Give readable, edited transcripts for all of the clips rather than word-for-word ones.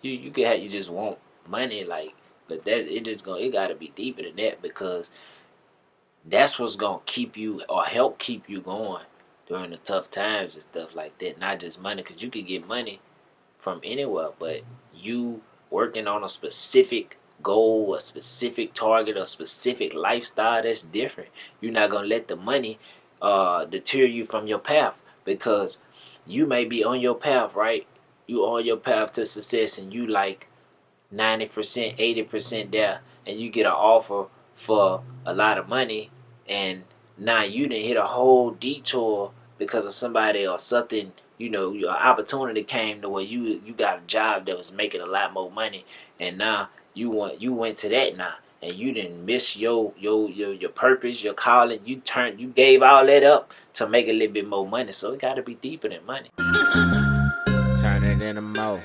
You just want money, like, but it gotta be deeper than that, because that's what's gonna keep you or help keep you going during the tough times and stuff like that. Not just money, because you could get money from anywhere, but you working on a specific goal, a specific target, a specific lifestyle, that's different. You're not gonna let the money deter you from your path, because you may be on your path, right? You on your path to success, and you like 90%, 80% there, and you get an offer for a lot of money, and now you didn't hit a whole detour because of somebody or something. Your opportunity came to where you got a job that was making a lot more money, and now you went to that now, and you didn't miss your purpose, your calling. You gave all that up to make a little bit more money. So it got to be deeper than money. Turn it in the mouth.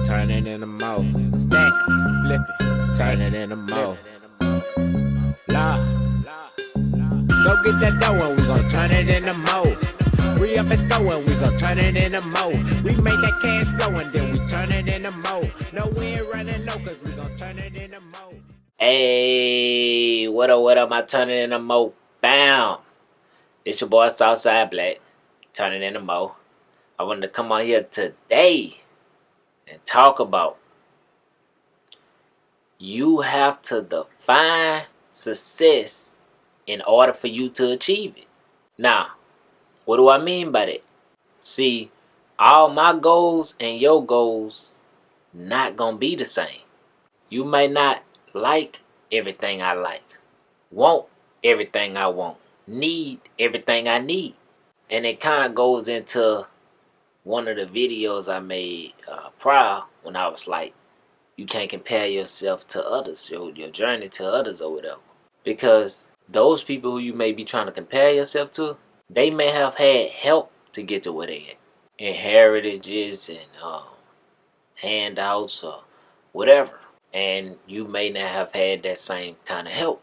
Turn it in the mouth. Stack, flip it. Turn it in the mouth. La. Go get that dough and we gon' turn it in the mouth. We up and go and we gon' turn it in the mouth. We make that cash flow and then we turn it in the mouth. No, we ain't running low cause we gon' turn it in the mouth. Hey, what up, I turn it in the mo. Bam. It's your boy Southside Black. Turn it in the mo. I wanted to come on here today and talk about, you have to define success in order for you to achieve it. Now, what do I mean by that? See, all my goals and your goals not gonna be the same. You may not like everything I like, want everything I want, need everything I need. And it kind of goes into one of the videos I made prior, when I was like, you can't compare yourself to others, your journey to others or whatever. Because those people who you may be trying to compare yourself to, they may have had help to get to where they at. Inheritages and handouts or whatever. And you may not have had that same kind of help.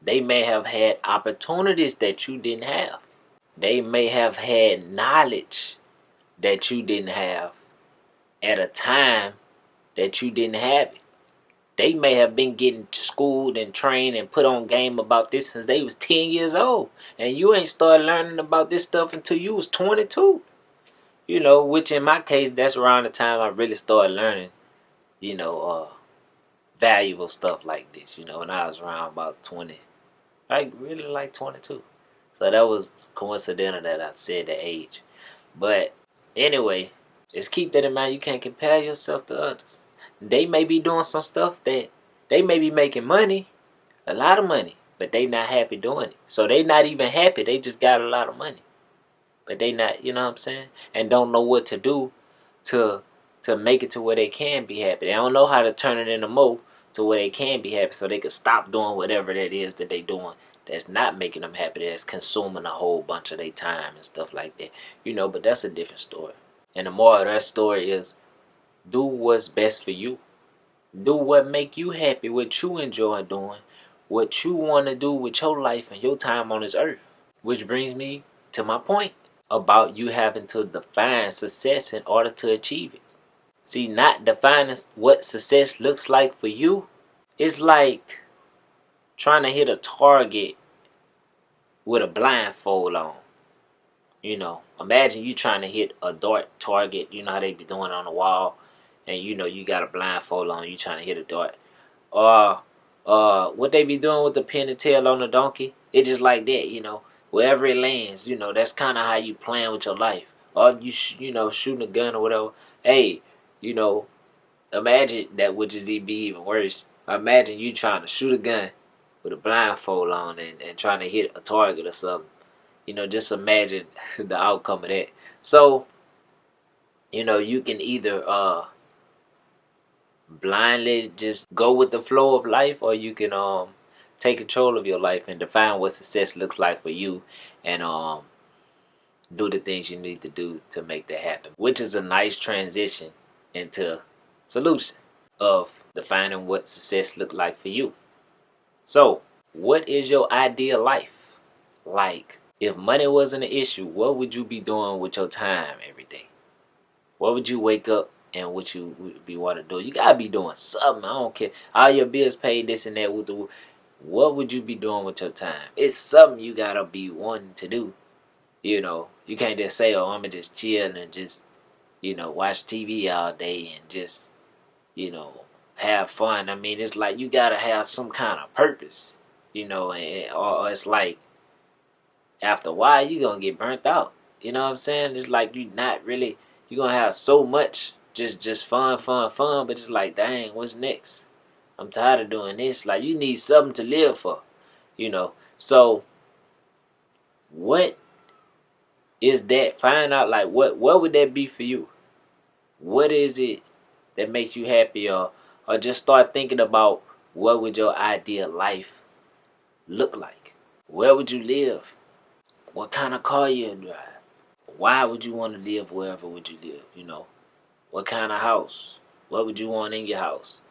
They may have had opportunities that you didn't have. They may have had knowledge that you didn't have at a time that you didn't have it. They may have been getting schooled and trained and put on game about this since they was 10 years old. And you ain't started learning about this stuff until you was 22. Which in my case, that's around the time I really started learning, valuable stuff like this, when I was around about 20. Really like 22. So that was coincidental that I said the age. But anyway, just keep that in mind. You can't compare yourself to others. They may be doing some stuff that they may be making money, a lot of money, but they not happy doing it. So they not even happy. They just got a lot of money. But they not, you know what I'm saying? And don't know what to do to make it to where they can be happy. They don't know how to turn it into more to where they can be happy, so they can stop doing whatever that is that they doing that's not making them happy, that's consuming a whole bunch of their time and stuff like that. But that's a different story. And the moral of that story is, do what's best for you. Do what make you happy, what you enjoy doing, what you want to do with your life and your time on this earth. Which brings me to my point about you having to define success in order to achieve it. See, not defining what success looks like for you, it's like trying to hit a target with a blindfold on. Imagine you trying to hit a dart target. You know how they be doing on the wall, and you got a blindfold on. You trying to hit a dart, or what they be doing with the pin and tail on the donkey. It's just like that. Wherever it lands, that's kind of how you playing with your life. Or you shooting a gun or whatever. Hey, imagine that would just be even worse. Imagine you trying to shoot a gun with a blindfold on and trying to hit a target or something. Just imagine the outcome of that. So, you can either blindly just go with the flow of life, or you can take control of your life and define what success looks like for you, and do the things you need to do to make that happen. Which is a nice transition into solution of defining what success look like for you. So, what is your ideal life? Like, if money wasn't an issue, what would you be doing with your time every day? What would you wake up and what you be want to do. You gotta be doing something. I don't care. All your bills paid, this and that. What would you be doing with your time? It's something you gotta be wanting to do. You know, you can't just say, "Oh, I'ma just chill and just watch TV all day and just have fun." I mean, it's like you gotta have some kind of purpose. Or it's like after a while you gonna get burnt out. You know what I'm saying? It's like you gonna have so much just fun, but it's like, dang, what's next? I'm tired of doing this. Like, you need something to live for, So what is that? Find out, like, what would that be for you? What is it that makes you happy? Or just start thinking about what would your ideal life look like? Where would you live? What kind of car you drive? Why would you want to live wherever would you live? What kind of house? What would you want in your house?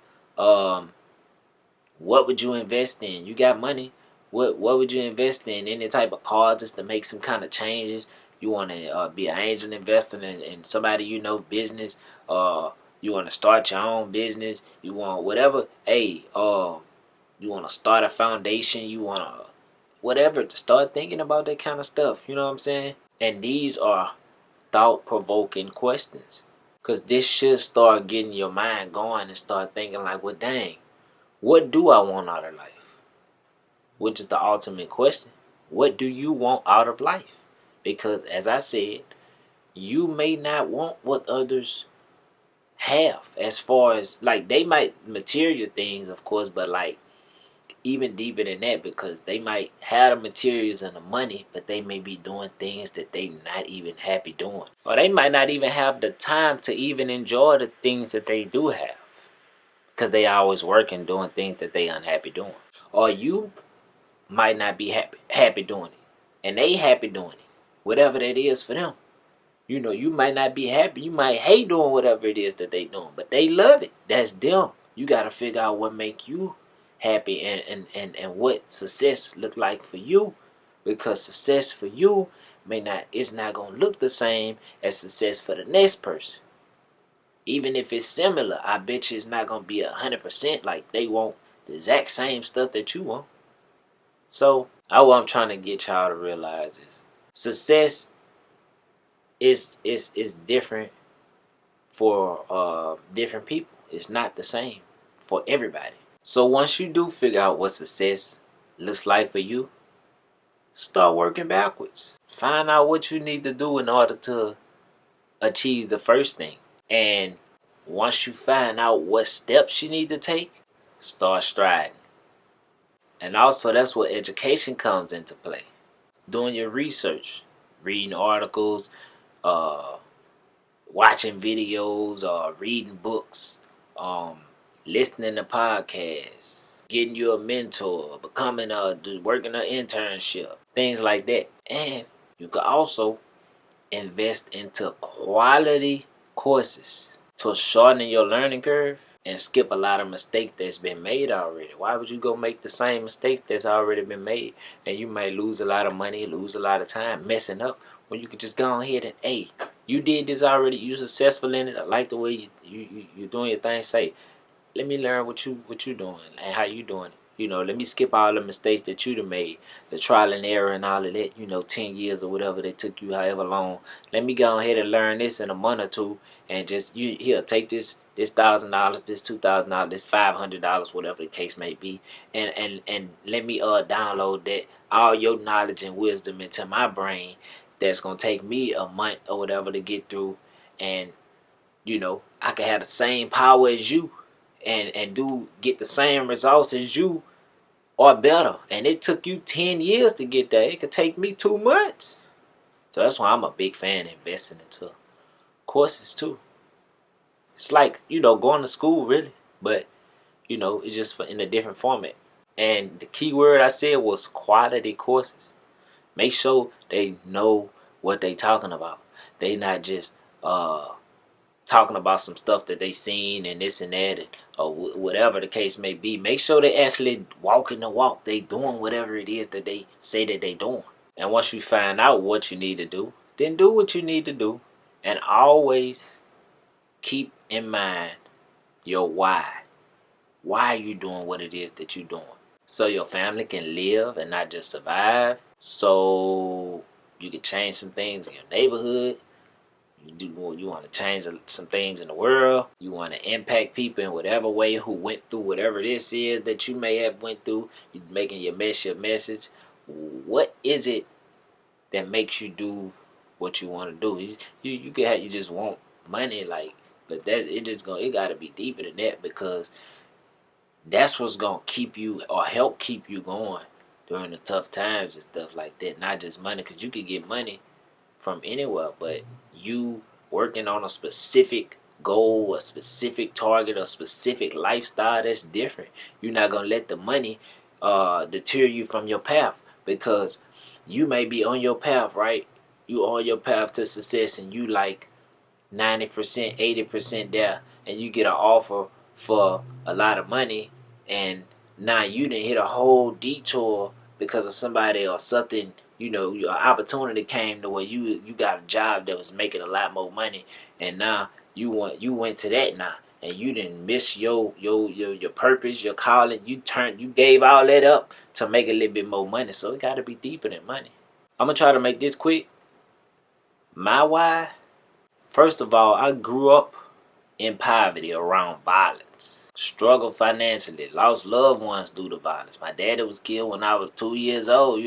What would you invest in? You got money. What would you invest in? Any type of car just to make some kind of changes? You want to be an angel investor in somebody business. You want to start your own business. You want whatever. Hey, you want to start a foundation. You want to whatever. To start thinking about that kind of stuff. You know what I'm saying? And these are thought-provoking questions. Because this should start getting your mind going and start thinking like, well, dang, what do I want out of life? Which is the ultimate question. What do you want out of life? Because, as I said, you may not want what others have. As far as, like, they might material things, of course, but, like, even deeper than that, because they might have the materials and the money, but they may be doing things that they not even happy doing. Or they might not even have the time to even enjoy the things that they do have. Because they always working, doing things that they unhappy doing. Or you might not be happy doing it. And they happy doing it. Whatever that is for them. You might not be happy. You might hate doing whatever it is that they doing. But they love it. That's them. You got to figure out what make you happy and what success look like for you. Because success for you it's not going to look the same as success for the next person. Even if it's similar, I bet you it's not going to be 100% like they want the exact same stuff that you want. So, what I'm trying to get y'all to realize is success is different for different people. It's not the same for everybody. So once you do figure out what success looks like for you, start working backwards. Find out what you need to do in order to achieve the first thing. And once you find out what steps you need to take, start striding. And also, that's where education comes into play. Doing your research, reading articles, watching videos, reading books, listening to podcasts, getting you a mentor, working an internship, things like that. And you can also invest into quality courses to shorten your learning curve and skip a lot of mistakes that's been made already. Why would you go make the same mistakes that's already been made? And you might lose a lot of money, lose a lot of time messing up, when you could just go ahead and, hey, you did this already, you successful in it, I like the way you're doing your thing. Say, let me learn what you doing and how you doing it. Let me skip all the mistakes that you done made, the trial and error and all of that, 10 years or whatever they took you, however long. Let me go ahead and learn this in a month or two, and just, take this $1,000, this $2,000, this $500, whatever the case may be, and let me download that, all your knowledge and wisdom into my brain. That's going to take me a month or whatever to get through, and, I can have the same power as you, and get the same results as you, or better. And it took you 10 years to get there. It could take me 2 months. So that's why I'm a big fan of investing into courses too. It's like, going to school really, but, it's just in a different format. And the key word I said was quality courses. Make sure they know what they talking about. They not just talking about some stuff that they seen and this and that, or whatever the case may be. Make sure they actually walking the walk. They doing whatever it is that they say that they doing. And once you find out what you need to do, then do what you need to do. And always keep in mind your why. Why are you doing what it is that you're doing? So your family can live and not just survive. So you can change some things in your neighborhood. You want to change some things in the world. You want to impact people in whatever way who went through whatever this is that you may have went through. You're making your message. What is it that makes you do what you want to do? You just want money, like, but it gotta be deeper than that, because that's what's gonna keep you or help keep you going during the tough times and stuff like that. Not just money, because you can get money from anywhere, but you working on a specific goal, a specific target, a specific lifestyle, that's different. You're not gonna let the money deter you from your path, because you may be on your path, right? You on your path to success, and you like 90%, 80% there, and you get an offer for a lot of money, and now you didn't hit a whole detour because of somebody or something. Your opportunity came to where you got a job that was making a lot more money, and now you went to that now, and you didn't miss your purpose, your calling. You gave all that up to make a little bit more money. So it got to be deeper than money. I'm gonna try to make this quick. My why. First of all, I grew up in poverty around violence. Struggled financially. Lost loved ones due to violence. My daddy was killed when I was 2 years old.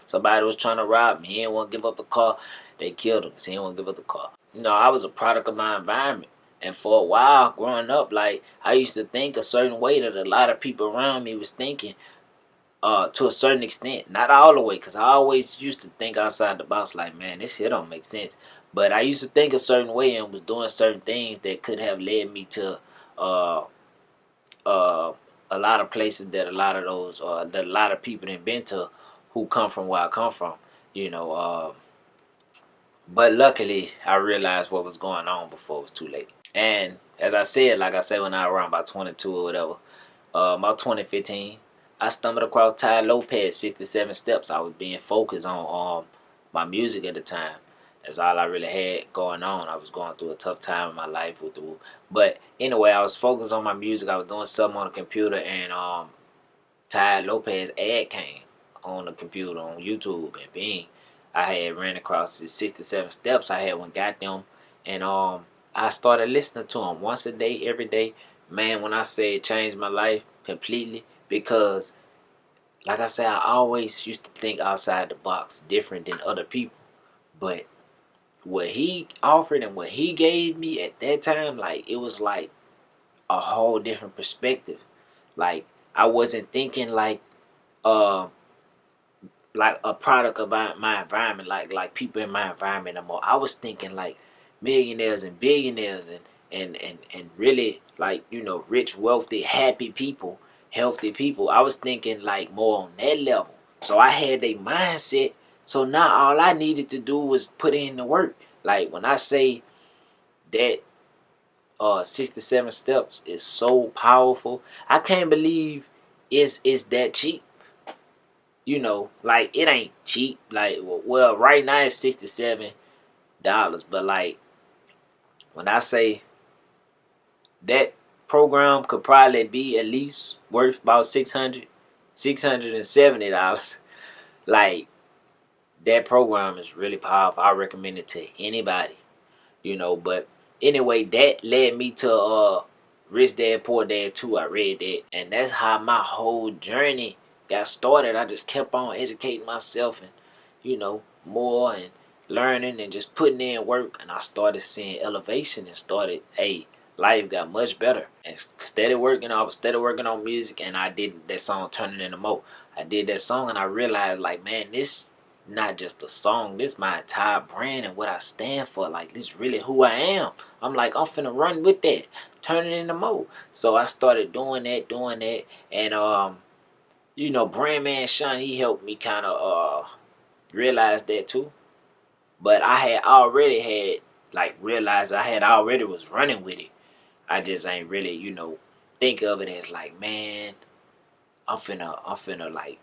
Somebody was trying to rob me. He didn't want to give up the car. They killed him because he didn't want to give up the car. I was a product of my environment. And for a while, growing up, like, I used to think a certain way that a lot of people around me was thinking, to a certain extent. Not all the way, because I always used to think outside the box, like, man, this shit don't make sense. But I used to think a certain way and was doing certain things that could have led me to a lot of places that a lot of people didn't been to, who come from where I come from. But luckily, I realized what was going on before it was too late. And as I said, when I was around about 22 or whatever, about 2015, I stumbled across Ty Lopez, 67 Steps. I was being focused on my music at the time. That's all I really had going on. I was going through a tough time in my life but anyway, I was focused on my music. I was doing something on the computer, and Ty Lopez ad came on the computer on YouTube, and Bing. I had ran across his 67 Steps. I had got them, and I started listening to him once a day, every day. Man, when I say it changed my life completely, because like I said, I always used to think outside the box, different than other people. But what he offered and what he gave me at that time, like, it was like a whole different perspective. Like, I wasn't thinking like a product of my environment, like people in my environment no more. I was thinking like millionaires and billionaires and really, like, rich, wealthy, happy people, healthy people. I was thinking like more on that level. So I had a mindset. So now all I needed to do was put in the work. Like, when I say that 67 Steps is so powerful, I can't believe it's that cheap. Like, it ain't cheap. Like, well, right now it's $67. But like, when I say that program could probably be at least worth about $670, like, that program is really powerful. I recommend it to anybody, But anyway, that led me to Rich Dad Poor Dad 2. I read that, and that's how my whole journey got started. I just kept on educating myself, and more, and learning, and just putting in work. And I started seeing elevation, and life got much better. And steady working. I was steady working on music, and I did that song, Turning Into Mo. I did that song, and I realized, like, man, this not just a song, this my entire brand and what I stand for. Like, this really who I am. I'm like, I'm finna run with that, turn it into Mo. So I started doing that, and Brand Man Sean, he helped me kind of realize that too. But I had already realized I had already was running with it. I just ain't really, think of it as like, man, I'm finna like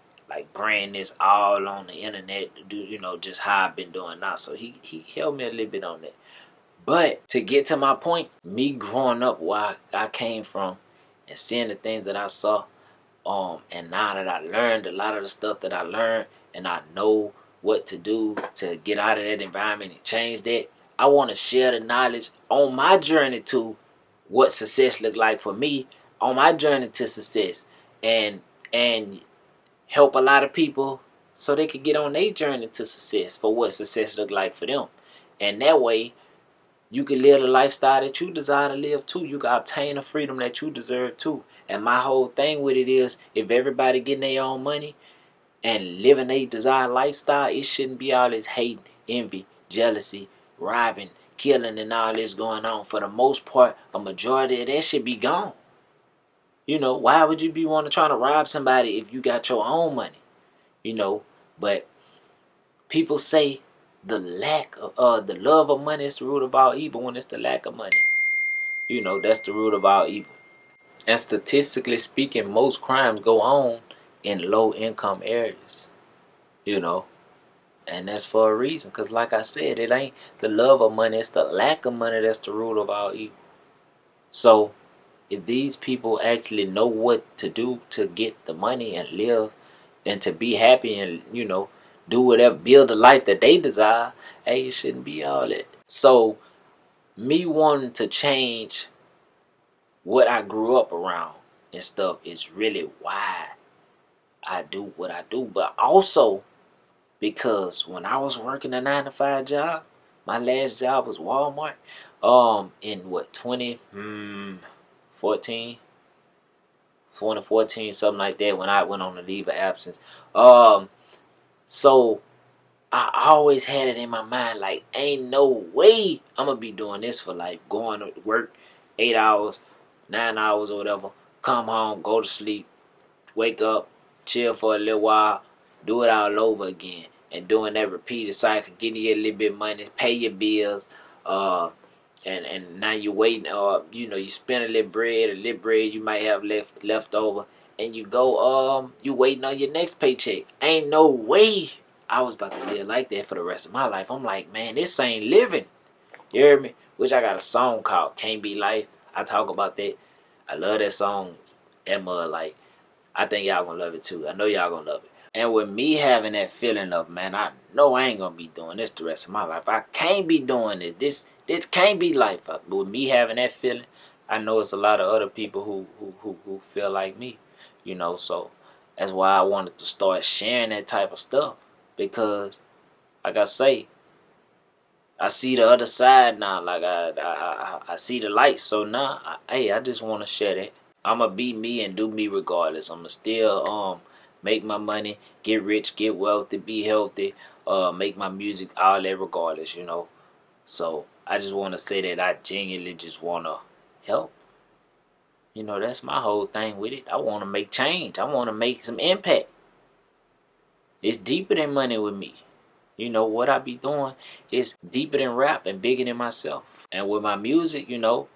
brand this all on the internet, do just how I've been doing now. So he helped me a little bit on that. But to get to my point, me growing up where I came from and seeing the things that I saw, and now that I learned a lot of the stuff that I learned and I know what to do to get out of that environment and change that, I want to share the knowledge on my journey to what success looked like for me, on my journey to success, and help a lot of people so they could get on their journey to success for what success looked like for them. And that way, you can live the lifestyle that you desire to live too. You can obtain the freedom that you deserve too. And my whole thing with it is, if everybody getting their own money and living their desired lifestyle, it shouldn't be all this hate, envy, jealousy, robbing, killing, and all this going on. For the most part, a majority of that should be gone. You know, why would you be want to try to rob somebody if you got your own money? You know, but people say the love of money is the root of all evil when it's the lack of money. You know, that's the root of all evil. And statistically speaking, most crimes go on in low income areas. You know, and that's for a reason. Because like I said, it ain't the love of money, it's the lack of money that's the root of all evil. So if these people actually know what to do to get the money and live and to be happy and, you know, do whatever, build the life that they desire, hey, it shouldn't be all that. So me wanting to change what I grew up around and stuff is really why I do what I do. But also because when I was working a 9-to-5 job, my last job was Walmart. In what 2014, something like that, when I went on a leave of absence. So I always had it in my mind, like, ain't no way I'm gonna be doing this for life. Going to work 8 hours, 9 hours or whatever, come home, go to sleep, wake up, chill for a little while, do it all over again. And doing that repeated cycle, getting you a little bit of money, pay your bills, and now you waiting, you know, you spend a little bread you might have left over, and you go, you waiting on your next paycheck. Ain't no way I was about to live like that for the rest of my life. I'm like, man, this ain't living. You hear me? Which I got a song called Can't Be Life. I talk about that. I love that song. Emma, like, I think y'all gonna love it too. I know y'all gonna love it. And with me having that feeling of, man, I know I ain't gonna be doing this the rest of my life. I can't be doing this. This can't be life. But with me having that feeling, I know it's a lot of other people who feel like me. You know, so that's why I wanted to start sharing that type of stuff. Because, like I say, I see the other side now. Like I see the light. So now, I just want to share that. I'ma be me and do me regardless. I'ma still make my money, get rich, get wealthy, be healthy, make my music, all that regardless, you know. So I just want to say that I genuinely just want to help. You know, that's my whole thing with it. I want to make change. I want to make some impact. It's deeper than money with me. You know, what I be doing is deeper than rap and bigger than myself. And with my music, you know,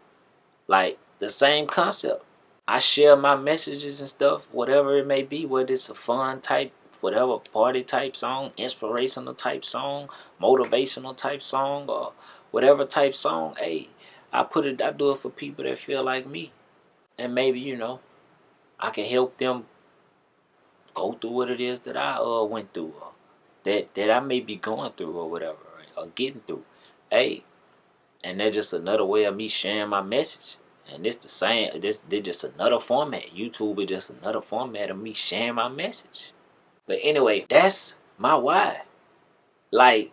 like the same concept. I share my messages and stuff, whatever it may be, whether it's a fun type, whatever party type song, inspirational type song, motivational type song, or whatever type song. Hey, I do it for people that feel like me. And maybe, you know, I can help them go through what it is that I went through, or that I may be going through or whatever, right? Or getting through. Hey, and that's just another way of me sharing my message. And it's the same, this just another format. YouTube is just another format of me sharing my message. But anyway, that's my why. Like,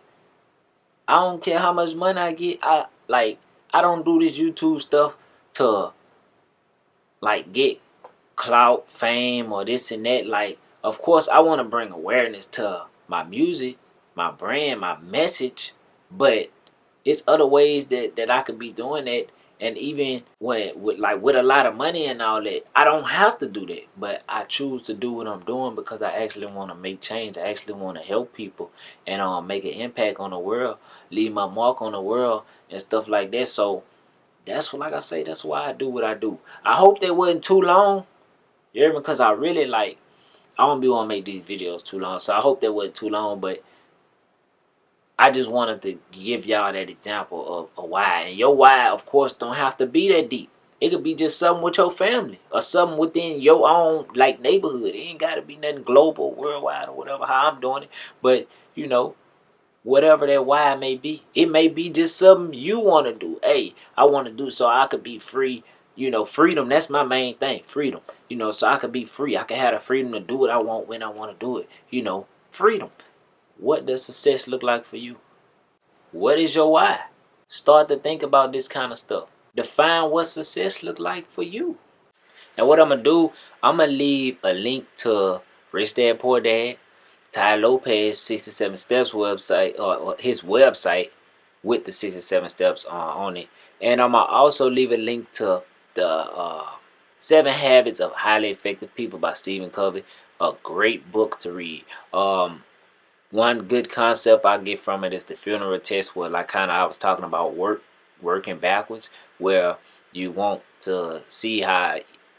I don't care how much money I get. I don't do this YouTube stuff to, like, get clout, fame, or this and that. Like, of course, I want to bring awareness to my music, my brand, my message. But it's other ways that I could be doing that. And even with a lot of money and all that, I don't have to do that. But I choose to do what I'm doing because I actually want to make change. I actually want to help people and make an impact on the world, leave my mark on the world and stuff like that. So that's what, like I say, that's why I do what I do. I hope they wasn't too long. You hear me? Because I really I don't want to make these videos too long. So I hope they wasn't too long. But I just wanted to give y'all that example of a why. And your why, of course, don't have to be that deep. It could be just something with your family or something within your own like neighborhood. It ain't got to be nothing global, worldwide, or whatever. How I'm doing it, but you know, whatever that why may be, it may be just something you want to do. Hey, I want to do so I could be free. You know, freedom. That's my main thing. Freedom. You know, so I could be free. I could have the freedom to do what I want when I want to do it. You know, freedom. What does success look like for you? What is your why? Start to think about this kind of stuff. Define what success look like for you. And what I'm going to do, I'm going to leave a link to Rich Dad Poor Dad, Tai Lopez 67 Steps website, or his website with the 67 Steps on it. And I'm going to also leave a link to the 7 Habits of Highly Effective People by Stephen Covey. A great book to read. One good concept I get from it is the funeral test, where like kind of I was talking about working backwards, where you want to see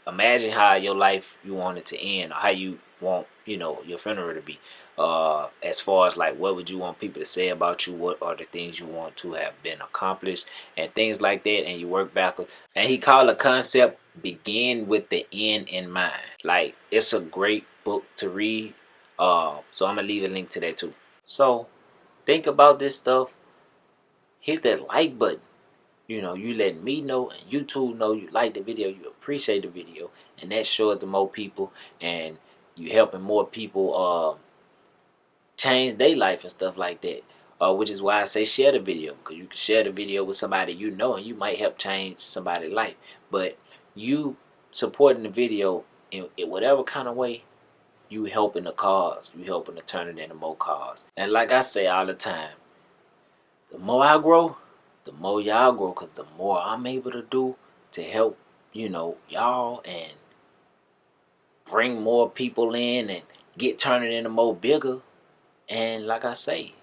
imagine how your life you want it to end, or how you want, you know, your funeral to be. As far as like what would you want people to say about you, what are the things you want to have been accomplished, and things like that, and you work backwards. And he called a concept begin with the end in mind. Like, it's a great book to read. So I'm gonna leave a link to that too. So think about this stuff. Hit that like button. You know, you letting me know and YouTube know you like the video, you appreciate the video, and that shows to more people, and you helping more people change their life and stuff like that. Which is why I say share the video, because you can share the video with somebody you know, and you might help change somebody's life. But you supporting the video in whatever kind of way, you helping the cause. You helping to turn it into more cause. And like I say all the time, the more I grow, the more y'all grow, because the more I'm able to do to help, you know, y'all, and bring more people in and get turning into more bigger. And like I say,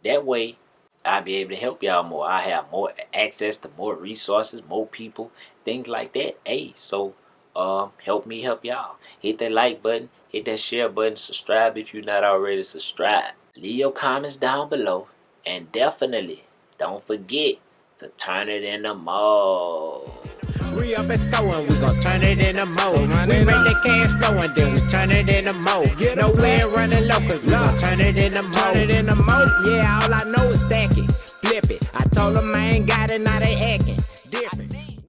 that way I'll be able to help y'all more. I have more access to more resources, more people, things like that. Hey, so help me help y'all. Hit that like button, hit that share button, subscribe if you're not already subscribed. Leave your comments down below, and definitely don't forget to turn it into more. We up and going, we gon' turn it into more. We make the cash flow and then we turn it into more. No way running low, cause we gon' turn it into more. Yeah, all I know is stack it, flip it,